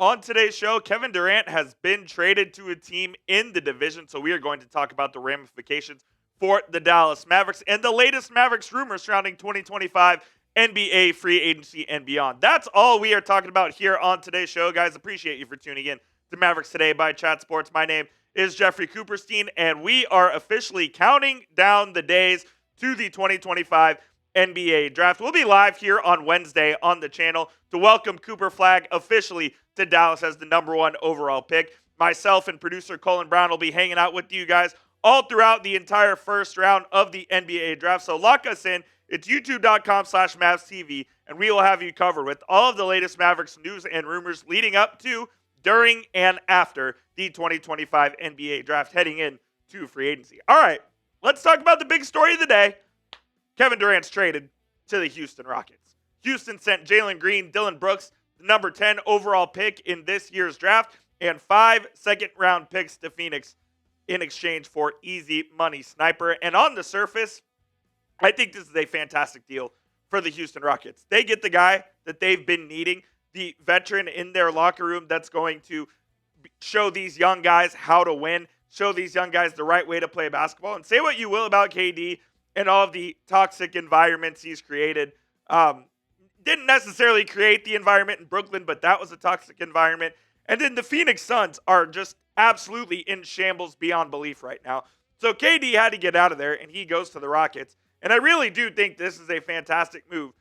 on today's show, Kevin Durant has been traded to a team in the division, so we are going to talk about the ramifications for the Dallas Mavericks and the latest Mavericks rumors surrounding 2025 NBA free agency and beyond. That's all we are talking about here on today's show, guys. Appreciate you for tuning in to Mavericks Today by Chat Sports. My name is Jeffrey Cooperstein, and we are officially counting down the days to the 2025 NBA draft. We'll be live here on Wednesday on the channel to welcome Cooper Flagg officially to Dallas as the number one overall pick. Myself and producer Colin Brown will be hanging out with you guys all throughout the entire first round of the NBA draft. So lock us in. It's youtube.com/MavsTV, and we will have you covered with all of the latest Mavericks news and rumors leading up to, during, and after the 2025 NBA draft heading in to free agency. All right, let's talk about the big story of the day. Kevin Durant's traded to the Houston Rockets. Houston sent Jalen Green, Dillon Brooks, the number 10 overall pick in this year's draft, and 5 second-round picks to Phoenix in exchange for easy money sniper. And on the surface, I think this is a fantastic deal for the Houston Rockets. They get the guy that they've been needing, the veteran in their locker room that's going to show these young guys how to win, show these young guys the right way to play basketball. And say what you will about KD and all of the toxic environments he's created. Didn't necessarily create the environment in Brooklyn, but that was a toxic environment. And then the Phoenix Suns are just absolutely in shambles beyond belief right now. So KD had to get out of there, and he goes to the Rockets. And I really do think this is a fantastic move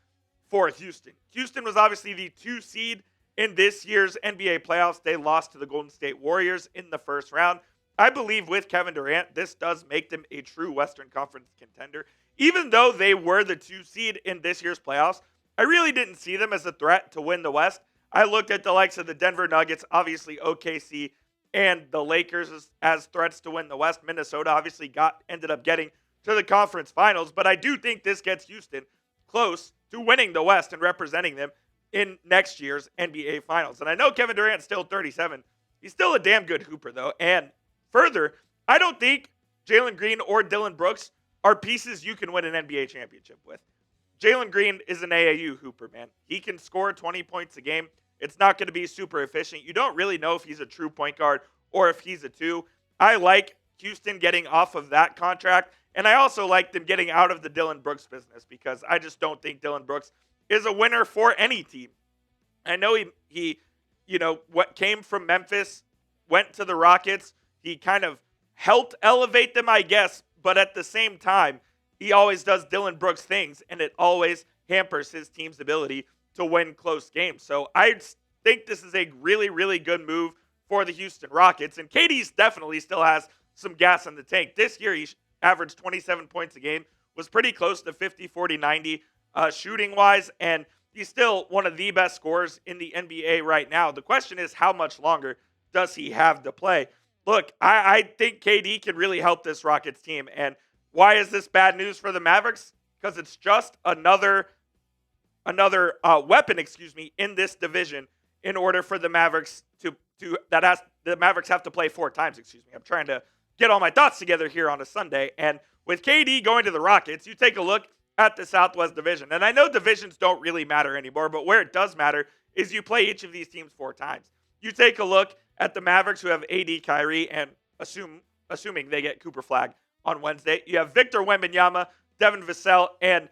for Houston. Houston was obviously the 2 seed in this year's NBA playoffs. They lost to the Golden State Warriors in the first round. I believe with Kevin Durant, this does make them a true Western Conference contender. Even though they were the 2 seed in this year's playoffs, I really didn't see them as a threat to win the West. I looked at the likes of the Denver Nuggets, obviously OKC, and the Lakers as threats to win the West. Minnesota obviously ended up getting to the conference finals, but I do think this gets Houston close to winning the West and representing them in next year's NBA Finals. And I know Kevin Durant's still 37. He's still a damn good hooper, though. And further, I don't think Jalen Green or Dillon Brooks are pieces you can win an NBA championship with. Jalen Green is an AAU hooper, man. He can score 20 points a game. It's not going to be super efficient. You don't really know if he's a true point guard or if he's a 2. I like Houston getting off of that contract, and I also like them getting out of the Dillon Brooks business because I just don't think Dillon Brooks is a winner for any team. I know he what came from Memphis, went to the Rockets. He kind of helped elevate them, I guess, but at the same time, he always does Dillon Brooks things, and it always hampers his team's ability to win close games. So I think this is a really, really good move for the Houston Rockets, and KD definitely still has some gas in the tank. This year, he averaged 27 points a game, was pretty close to 50, 40, 90 shooting-wise, and he's still one of the best scorers in the NBA right now. The question is, how much longer does he have to play? Look, I think KD can really help this Rockets team. And why is this bad news for the Mavericks? Because it's just another weapon, in this division in order for the Mavericks the Mavericks have to play 4 times, I'm trying to get all my thoughts together here on a Sunday. And with KD going to the Rockets, you take a look at the Southwest Division. And I know divisions don't really matter anymore, but where it does matter is you play each of these teams 4 times. You take a look at the Mavericks, who have AD, Kyrie, and assuming they get Cooper Flagg on Wednesday. You have Victor Wembanyama, Devin Vassell, and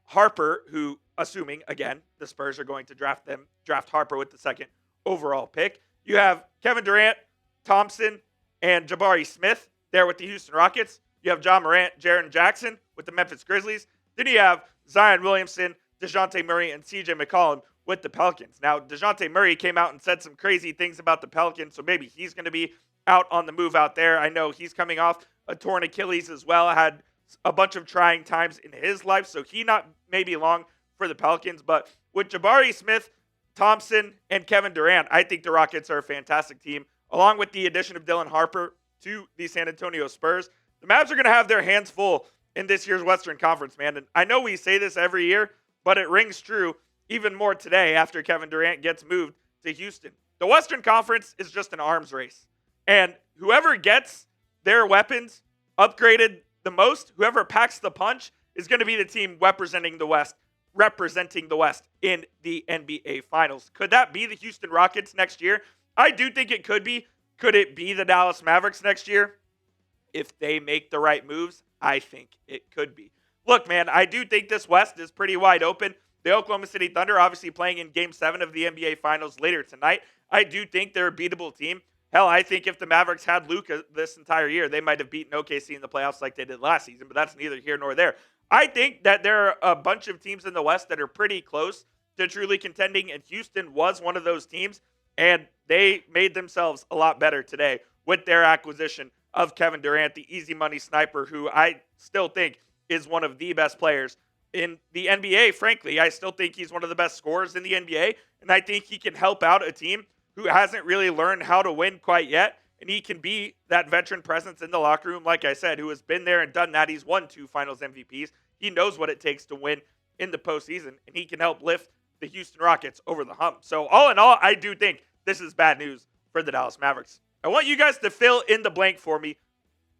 Harper, who, assuming, again, the Spurs are going to draft Harper with the 2nd overall pick. You have Kevin Durant, Thompson, and Jabari Smith there with the Houston Rockets. You have John Morant, Jaren Jackson with the Memphis Grizzlies. Then you have Zion Williamson, DeJounte Murray, and CJ McCollum with the Pelicans. Now, DeJounte Murray came out and said some crazy things about the Pelicans, so maybe he's going to be out on the move out there. I know he's coming off a torn Achilles as well, had a bunch of trying times in his life, so he not maybe long for the Pelicans. But with Jabari Smith, Thompson, and Kevin Durant, I think the Rockets are a fantastic team. Along with the addition of Dylan Harper to the San Antonio Spurs, the Mavs are going to have their hands full in this year's Western Conference, man. And I know we say this every year, but it rings true even more today after Kevin Durant gets moved to Houston. The Western Conference is just an arms race. And whoever gets their weapons upgraded the most, whoever packs the punch, is going to be the team representing the West representing the West in the NBA Finals. Could that be the Houston Rockets next year? I do think it could be. Could it be the Dallas Mavericks next year? If they make the right moves, I think it could be. Look, man, I do think this West is pretty wide open. The Oklahoma City Thunder obviously playing in Game 7 of the NBA Finals later tonight. I do think they're a beatable team. Hell, I think if the Mavericks had Luka this entire year, they might have beaten OKC in the playoffs like they did last season, but that's neither here nor there. I think that there are a bunch of teams in the West that are pretty close to truly contending, and Houston was one of those teams, and they made themselves a lot better today with their acquisition of Kevin Durant, the easy money sniper, who I still think is one of the best players in the NBA, frankly. I still think he's one of the best scorers in the NBA, and I think he can help out a team who hasn't really learned how to win quite yet, and he can be that veteran presence in the locker room, like I said, who has been there and done that. He's won 2 Finals MVPs. He knows what it takes to win in the postseason, and he can help lift the Houston Rockets over the hump. So all in all, I do think this is bad news for the Dallas Mavericks. I want you guys to fill in the blank for me.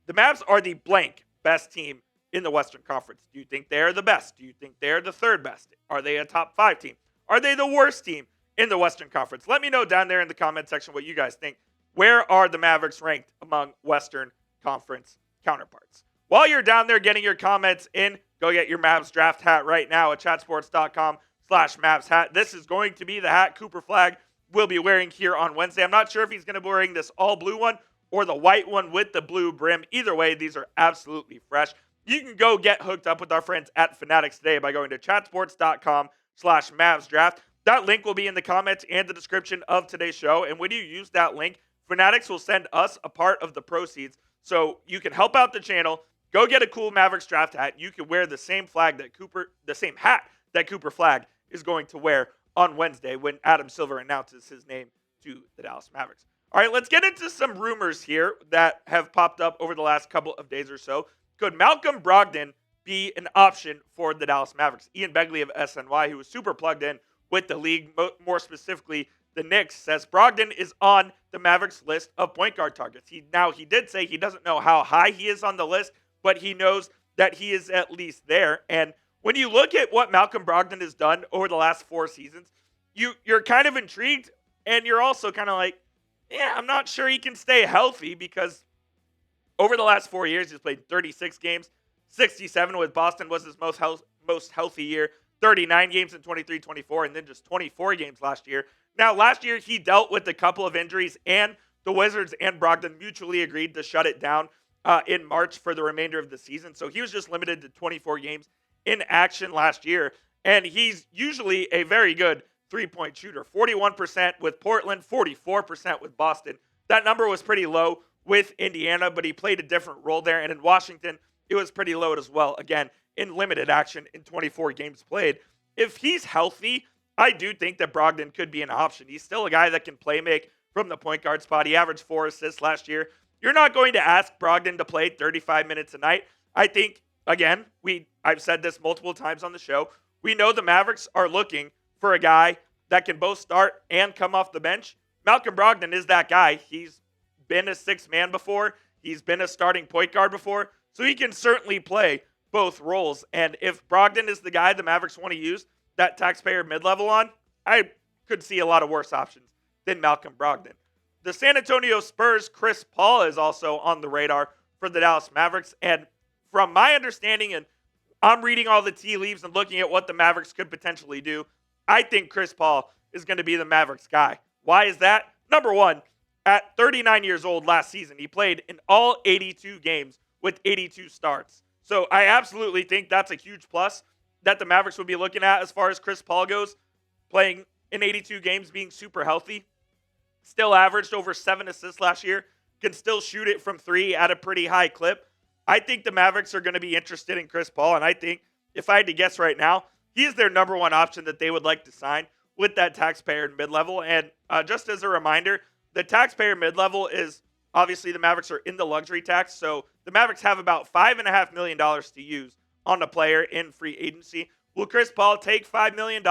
The Mavs are the blank best team in the Western Conference. Do you think they're the best? Do you think they're the third best? Are they a top 5 team? Are they the worst team in the Western Conference? Let me know down there in the comment section what you guys think. Where are the Mavericks ranked among Western Conference counterparts? While you're down there getting your comments in, go get your Mavs draft hat right now at chatsports.com/Mavs hat. This is going to be the hat Cooper Flagg will be wearing here on Wednesday. I'm not sure if he's going to be wearing this all blue one or the white one with the blue brim. Either way, these are absolutely fresh. You can go get hooked up with our friends at Fanatics today by going to chatsports.com/Mavs draft. That link will be in the comments and the description of today's show. And when you use that link, Fanatics will send us a part of the proceeds so you can help out the channel. Go get a cool Mavericks draft hat. You can wear the same hat that Cooper Flagg is going to wear on Wednesday when Adam Silver announces his name to the Dallas Mavericks. All right, let's get into some rumors here that have popped up over the last couple of days or so. Could Malcolm Brogdon be an option for the Dallas Mavericks? Ian Begley of SNY, who was super plugged in with the league, more specifically the Knicks, says Brogdon is on the Mavericks list of point guard targets. He did say he doesn't know how high he is on the list, but he knows that he is at least there. And when you look at what Malcolm Brogdon has done over the last 4 seasons, you're kind of intrigued, and you're also kind of like, yeah, I'm not sure he can stay healthy, because over the last 4 years, he's played 36 games. 67 with Boston was his most healthy year. 39 games in 23-24, and then just 24 games last year. Now, last year, he dealt with a couple of injuries, and the Wizards and Brogdon mutually agreed to shut it down in March for the remainder of the season. So he was just limited to 24 games in action last year, and he's usually a very good three-point shooter. 41% with Portland, 44% with Boston. That number was pretty low with Indiana, but he played a different role there, and in Washington, it was pretty low as well. Again, in limited action in 24 games played. If he's healthy, I do think that Brogdon could be an option. He's still a guy that can play make from the point guard spot. He averaged 4 assists last year. You're not going to ask Brogdon to play 35 minutes a night. I think, again, I've said this multiple times on the show, we know the Mavericks are looking for a guy that can both start and come off the bench. Malcolm Brogdon is that guy. He's been a 6th man before. He's been a starting point guard before. So he can certainly play both roles. And if Brogdon is the guy the Mavericks want to use that taxpayer mid-level on, I could see a lot of worse options than Malcolm Brogdon. The San Antonio Spurs' Chris Paul is also on the radar for the Dallas Mavericks. And from my understanding, and I'm reading all the tea leaves and looking at what the Mavericks could potentially do, I think Chris Paul is going to be the Mavericks guy. Why is that? Number one, at 39 years old last season, he played in all 82 games with 82 starts. So I absolutely think that's a huge plus that the Mavericks would be looking at as far as Chris Paul goes, playing in 82 games, being super healthy. Still averaged over 7 assists last year. Can still shoot it from 3 at a pretty high clip. I think the Mavericks are going to be interested in Chris Paul, and I think, if I had to guess right now, he is their number one option that they would like to sign with that taxpayer mid-level. And just as a reminder, the taxpayer mid-level is, obviously the Mavericks are in the luxury tax, so the Mavericks have about $5.5 million to use on a player in free agency. Will Chris Paul take $5 million?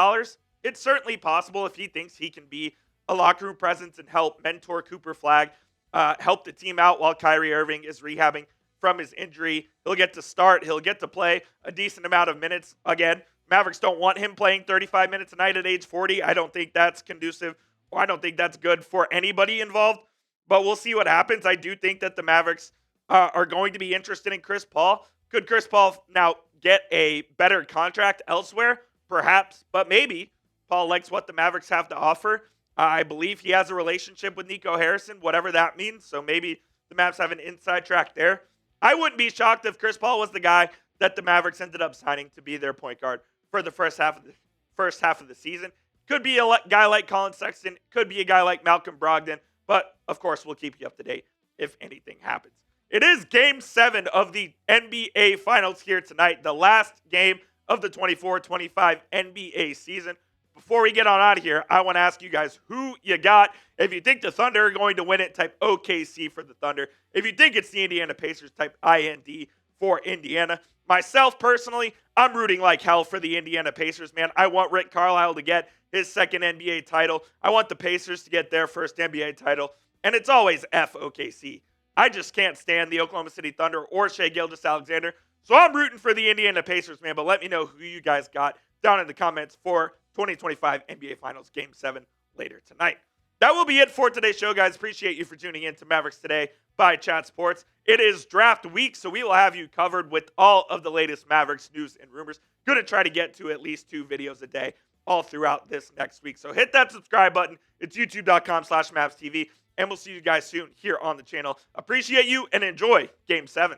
It's certainly possible if he thinks he can be a locker room presence and help mentor Cooper Flagg, help the team out while Kyrie Irving is rehabbing from his injury. He'll get to start. He'll get to play a decent amount of minutes. Again, Mavericks don't want him playing 35 minutes a night at age 40. I don't think that's conducive, or I don't think that's good for anybody involved. But we'll see what happens. I do think that the Mavericks are going to be interested in Chris Paul. Could Chris Paul now get a better contract elsewhere? Perhaps, but maybe. Paul likes what the Mavericks have to offer. I believe he has a relationship with Nico Harrison, whatever that means. So maybe the Mavs have an inside track there. I wouldn't be shocked if Chris Paul was the guy that the Mavericks ended up signing to be their point guard for the first half of the season. Could be a guy like Colin Sexton. Could be a guy like Malcolm Brogdon. But, of course, we'll keep you up to date if anything happens. It is Game 7 of the NBA Finals here tonight, the last game of the 24-25 NBA season. Before we get on out of here, I want to ask you guys who you got. If you think the Thunder are going to win it, type OKC for the Thunder. If you think it's the Indiana Pacers, type IND for Indiana. Myself, personally, I'm rooting like hell for the Indiana Pacers, man. I want Rick Carlisle to get his second NBA title. I want the Pacers to get their first NBA title. And it's always F OKC. I just can't stand the Oklahoma City Thunder or Shai Gilgeous-Alexander. So I'm rooting for the Indiana Pacers, man. But let me know who you guys got down in the comments for 2025 NBA Finals Game 7 later tonight. That will be it for today's show, guys. Appreciate you for tuning in to Mavericks Today by Chat Sports. It is draft week, so we will have you covered with all of the latest Mavericks news and rumors. Going to try to get to at least 2 videos a day all throughout this next week. So hit that subscribe button. It's youtube.com/MavsTV. And we'll see you guys soon here on the channel. Appreciate you and enjoy Game 7.